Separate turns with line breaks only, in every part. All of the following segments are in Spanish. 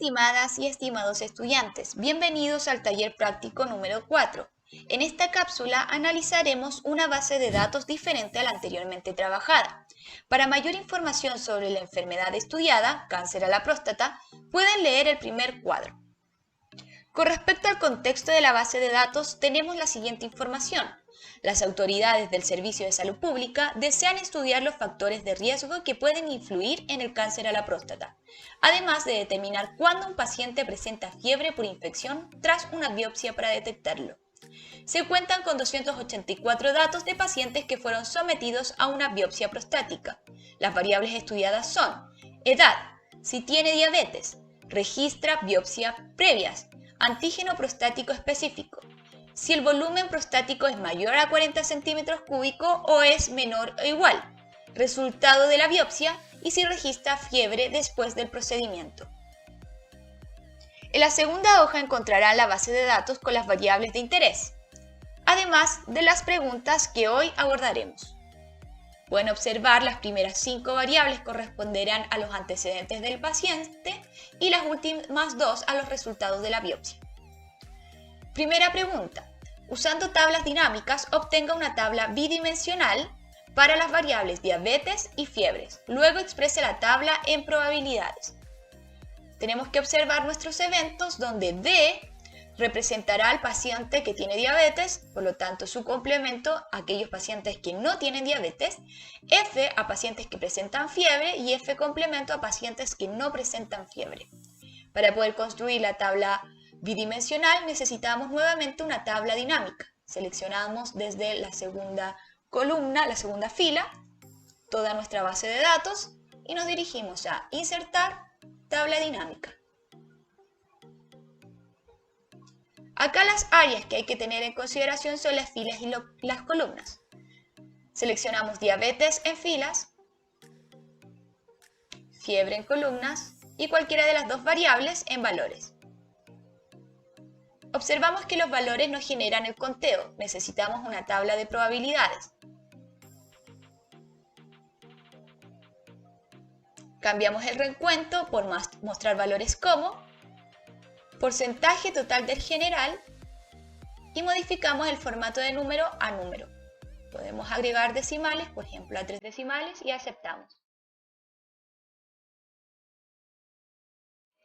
Estimadas y estimados estudiantes, bienvenidos al taller práctico número 4. En esta cápsula analizaremos una base de datos diferente a la anteriormente trabajada. Para mayor información sobre la enfermedad estudiada, cáncer a la próstata, pueden leer el primer cuadro. Con respecto al contexto de la base de datos, tenemos la siguiente información. Las autoridades del Servicio de Salud Pública desean estudiar los factores de riesgo que pueden influir en el cáncer a la próstata, además de determinar cuándo un paciente presenta fiebre por infección tras una biopsia para detectarlo. Se cuentan con 284 datos de pacientes que fueron sometidos a una biopsia prostática. Las variables estudiadas son edad, si tiene diabetes, registra biopsia previas, antígeno prostático específico, si el volumen prostático es mayor a 40 centímetros cúbicos o es menor o igual, resultado de la biopsia y si registra fiebre después del procedimiento. En la segunda hoja encontrarán la base de datos con las variables de interés, además de las preguntas que hoy abordaremos. Pueden observar las primeras 5 variables corresponderán a los antecedentes del paciente y las últimas 2 a los resultados de la biopsia. Primera pregunta. Usando tablas dinámicas, obtenga una tabla bidimensional para las variables diabetes y fiebres. Luego exprese la tabla en probabilidades. Tenemos que observar nuestros eventos donde D representará al paciente que tiene diabetes, por lo tanto su complemento a aquellos pacientes que no tienen diabetes, F a pacientes que presentan fiebre y F complemento a pacientes que no presentan fiebre. Para poder construir la tabla bidimensional necesitamos nuevamente una tabla dinámica. Seleccionamos desde la segunda columna, la segunda fila, toda nuestra base de datos y nos dirigimos a insertar tabla dinámica. Acá las áreas que hay que tener en consideración son las filas y las columnas. Seleccionamos diabetes en filas, fiebre en columnas y cualquiera de las dos variables en valores. Observamos que los valores no generan el conteo, necesitamos una tabla de probabilidades. Cambiamos el recuento por mostrar valores como porcentaje total del general y modificamos el formato de número a número. Podemos agregar decimales, por ejemplo a 3 decimales y aceptamos.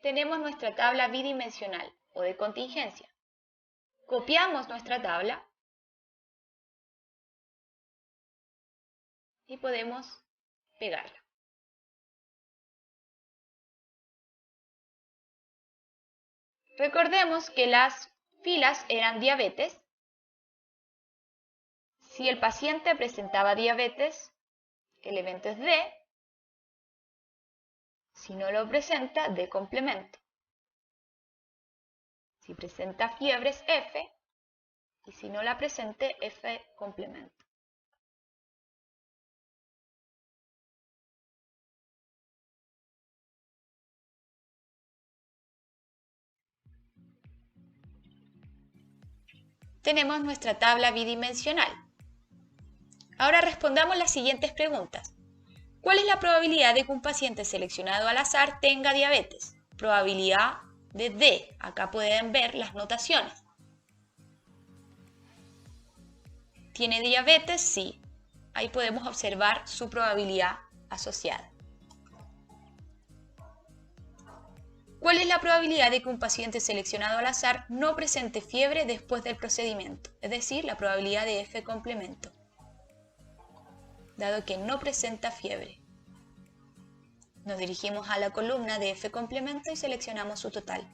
Tenemos nuestra tabla bidimensional o de contingencia. Copiamos nuestra tabla y podemos pegarla. Recordemos que las filas eran diabetes. Si el paciente presentaba diabetes, el evento es D. Si no lo presenta, D complemento. Si presenta fiebre es F. Y si no la presente, F complemento. Tenemos nuestra tabla bidimensional. Ahora respondamos las siguientes preguntas. ¿Cuál es la probabilidad de que un paciente seleccionado al azar tenga diabetes? Probabilidad de D. Acá pueden ver las notaciones. ¿Tiene diabetes? Sí. Ahí podemos observar su probabilidad asociada. ¿Cuál es la probabilidad de que un paciente seleccionado al azar no presente fiebre después del procedimiento? Es decir, la probabilidad de F complemento, dado que no presenta fiebre. Nos dirigimos a la columna de F complemento y seleccionamos su total.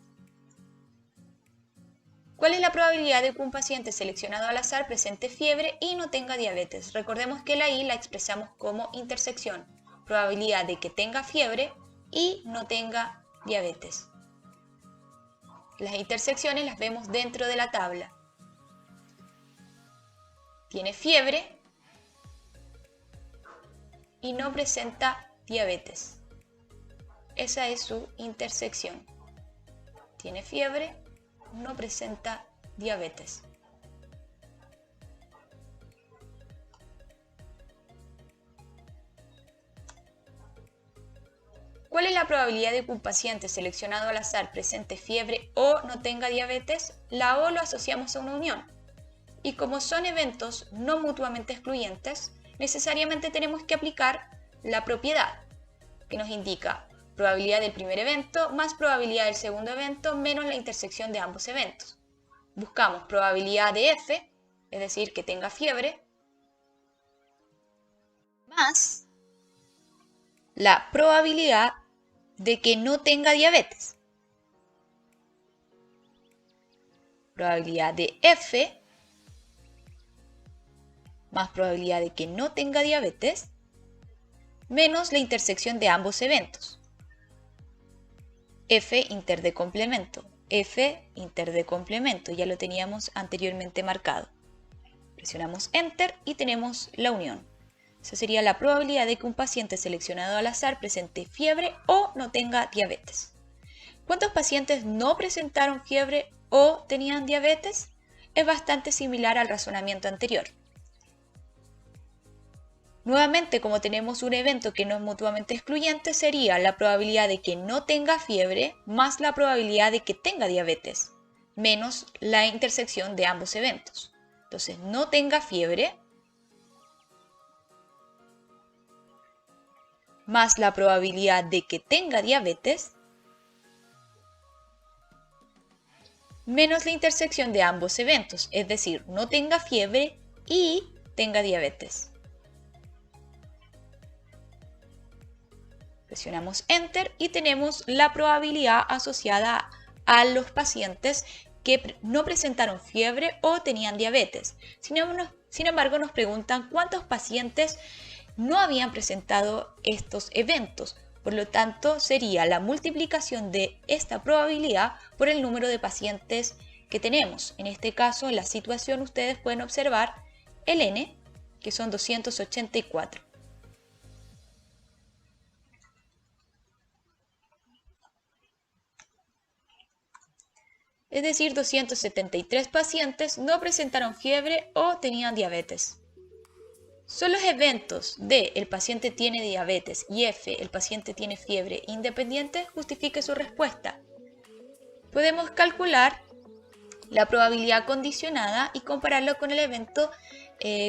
¿Cuál es la probabilidad de que un paciente seleccionado al azar presente fiebre y no tenga diabetes? Recordemos que la I la expresamos como intersección. Probabilidad de que tenga fiebre y no tenga diabetes. Las intersecciones las vemos dentro de la tabla. Tiene fiebre y no presenta diabetes. Esa es su intersección. Tiene fiebre, no presenta diabetes. ¿Cuál es la probabilidad de que un paciente seleccionado al azar presente fiebre o no tenga diabetes? La O lo asociamos a una unión. Y como son eventos no mutuamente excluyentes, necesariamente tenemos que aplicar la propiedad, que nos indica probabilidad del primer evento más probabilidad del segundo evento menos la intersección de ambos eventos. Buscamos probabilidad de F, es decir, que tenga fiebre, más la probabilidad de que no tenga diabetes. Probabilidad de F más probabilidad de que no tenga diabetes menos la intersección de ambos eventos. F inter de complemento. F inter de complemento, ya lo teníamos anteriormente marcado. Presionamos Enter y tenemos la unión. Esa sería la probabilidad de que un paciente seleccionado al azar presente fiebre o no tenga diabetes. ¿Cuántos pacientes no presentaron fiebre o tenían diabetes? Es bastante similar al razonamiento anterior. Nuevamente, como tenemos un evento que no es mutuamente excluyente, sería la probabilidad de que no tenga fiebre más la probabilidad de que tenga diabetes, menos la intersección de ambos eventos. Entonces, no tenga fiebre más la probabilidad de que tenga diabetes menos la intersección de ambos eventos, es decir, no tenga fiebre y tenga diabetes. Presionamos Enter y tenemos la probabilidad asociada a los pacientes que no presentaron fiebre o tenían diabetes. Sin embargo, nos preguntan cuántos pacientes no habían presentado estos eventos. Por lo tanto, sería la multiplicación de esta probabilidad por el número de pacientes que tenemos. En este caso, en la situación, ustedes pueden observar el N, que son 284. Es decir, 273 pacientes no presentaron fiebre o tenían diabetes. Son los eventos de el paciente tiene diabetes y F, el paciente tiene fiebre independiente, justifique su respuesta. Podemos calcular la probabilidad condicionada y compararlo con el evento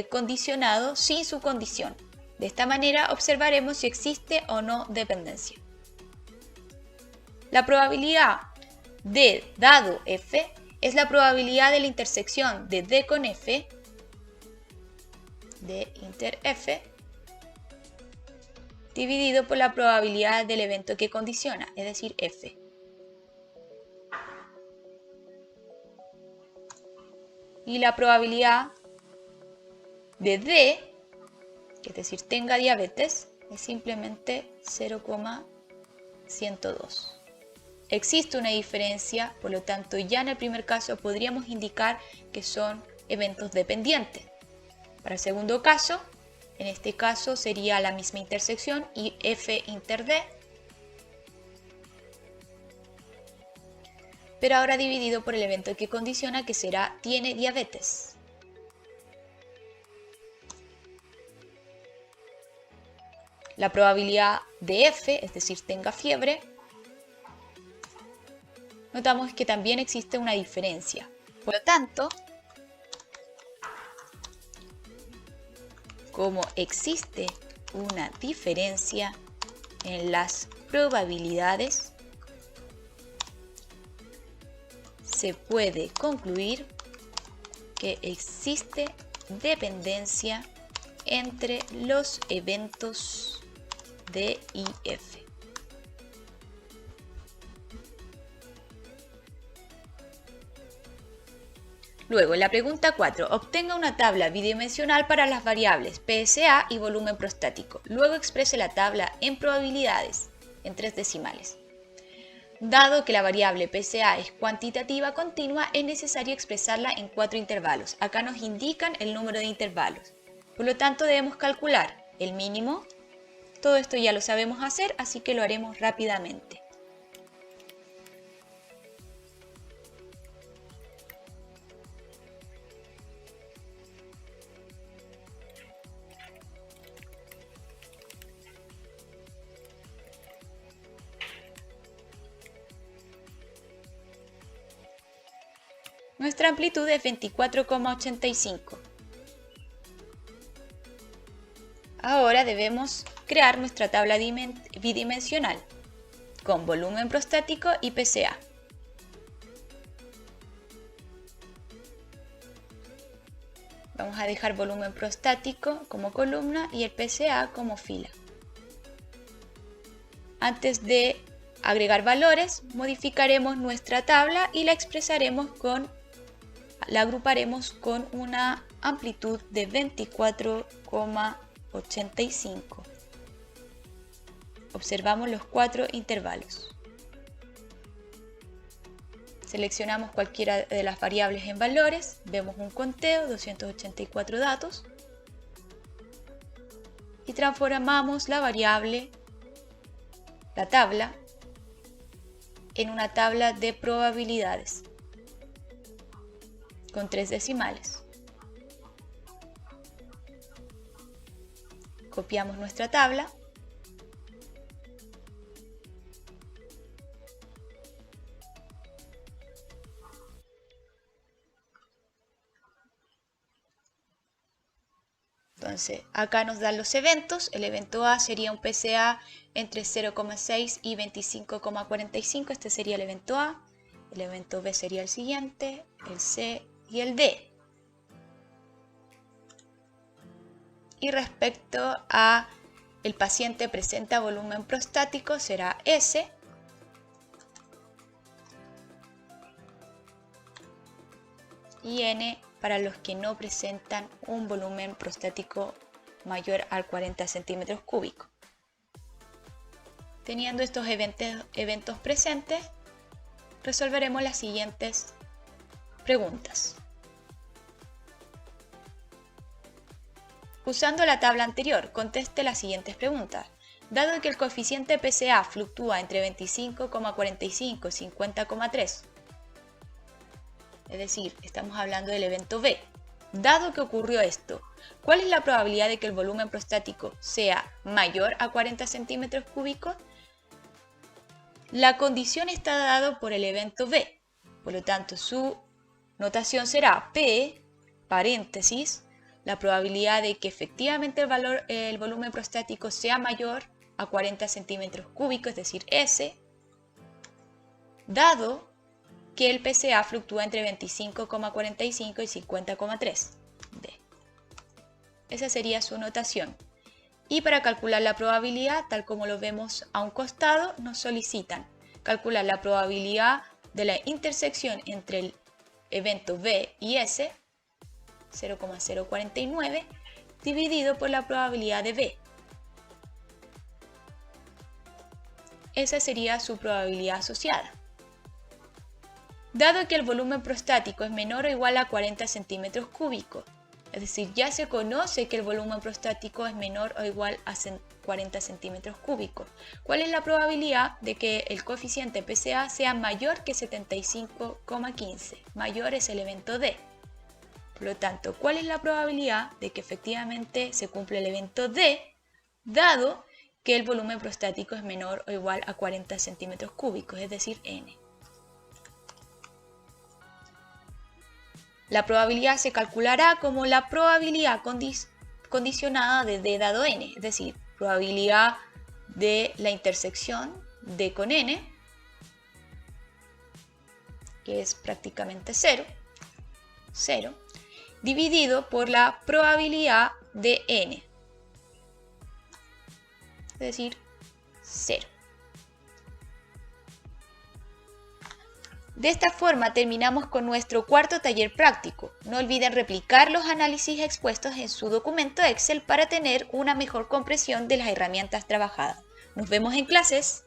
condicionado sin su condición. De esta manera observaremos si existe o no dependencia. La probabilidad de dado F es la probabilidad de la intersección de D con F, de inter F, dividido por la probabilidad del evento que condiciona, es decir, F. Y la probabilidad de D, es decir, tenga diabetes, es simplemente 0,102. Existe una diferencia, por lo tanto, ya en el primer caso podríamos indicar que son eventos dependientes. Para el segundo caso, en este caso sería la misma intersección y F inter D, pero ahora dividido por el evento que condiciona, que será tiene diabetes. La probabilidad de F, es decir, tenga fiebre, notamos que también existe una diferencia. Por lo tanto, como existe una diferencia en las probabilidades, se puede concluir que existe dependencia entre los eventos D y F. Luego, en la pregunta 4, obtenga una tabla bidimensional para las variables PSA y volumen prostático. Luego exprese la tabla en probabilidades en 3 decimales. Dado que la variable PSA es cuantitativa continua, es necesario expresarla en 4 intervalos. Acá nos indican el número de intervalos. Por lo tanto, debemos calcular el mínimo. Todo esto ya lo sabemos hacer, así que lo haremos rápidamente. Nuestra amplitud es 24,85. Ahora debemos crear nuestra tabla bidimensional con volumen prostático y PCA. Vamos a dejar volumen prostático como columna y el PCA como fila. Antes de agregar valores, modificaremos nuestra tabla y la agruparemos con una amplitud de 24,85. Observamos los 4 intervalos. Seleccionamos cualquiera de las variables en valores, vemos un conteo, 284 datos, y transformamos la tabla, en una tabla de probabilidades con 3 decimales. Copiamos nuestra tabla. Entonces, acá nos dan los eventos. El evento A sería un PCA entre 0,6 y 25,45. Este sería el evento A. El evento B sería el siguiente, el C y el D. Y respecto a el paciente presenta volumen prostático será S. Y N para los que no presentan un volumen prostático mayor a 40 centímetros cúbicos. Teniendo estos eventos presentes, resolveremos las siguientes preguntas. Usando la tabla anterior, conteste las siguientes preguntas. Dado que el coeficiente PCA fluctúa entre 25,45 y 50,3, es decir, estamos hablando del evento B. Dado que ocurrió esto, ¿cuál es la probabilidad de que el volumen prostático sea mayor a 40 centímetros cúbicos? La condición está dada por el evento B, por lo tanto su notación será P, paréntesis, la probabilidad de que efectivamente el volumen prostático sea mayor a 40 centímetros cúbicos, es decir, S, dado que el PCA fluctúa entre 25,45 y 50,3 D. Esa sería su notación. Y para calcular la probabilidad, tal como lo vemos a un costado, nos solicitan calcular la probabilidad de la intersección entre el evento B y S, 0,049, dividido por la probabilidad de B. Esa sería su probabilidad asociada. Dado que el volumen prostático es menor o igual a 40 centímetros cúbicos, es decir, ya se conoce que el volumen prostático es menor o igual a 40 centímetros cúbicos, ¿cuál es la probabilidad de que el coeficiente PCA sea mayor que 75,15? Mayor es el evento D. Por lo tanto, ¿cuál es la probabilidad de que efectivamente se cumpla el evento D, dado que el volumen prostático es menor o igual a 40 centímetros cúbicos, es decir, N? La probabilidad se calculará como la probabilidad condicionada de D dado N, es decir, probabilidad de la intersección D con N, que es prácticamente 0, dividido por la probabilidad de N, es decir, 0. De esta forma terminamos con nuestro cuarto taller práctico. No olviden replicar los análisis expuestos en su documento Excel para tener una mejor comprensión de las herramientas trabajadas. Nos vemos en clases.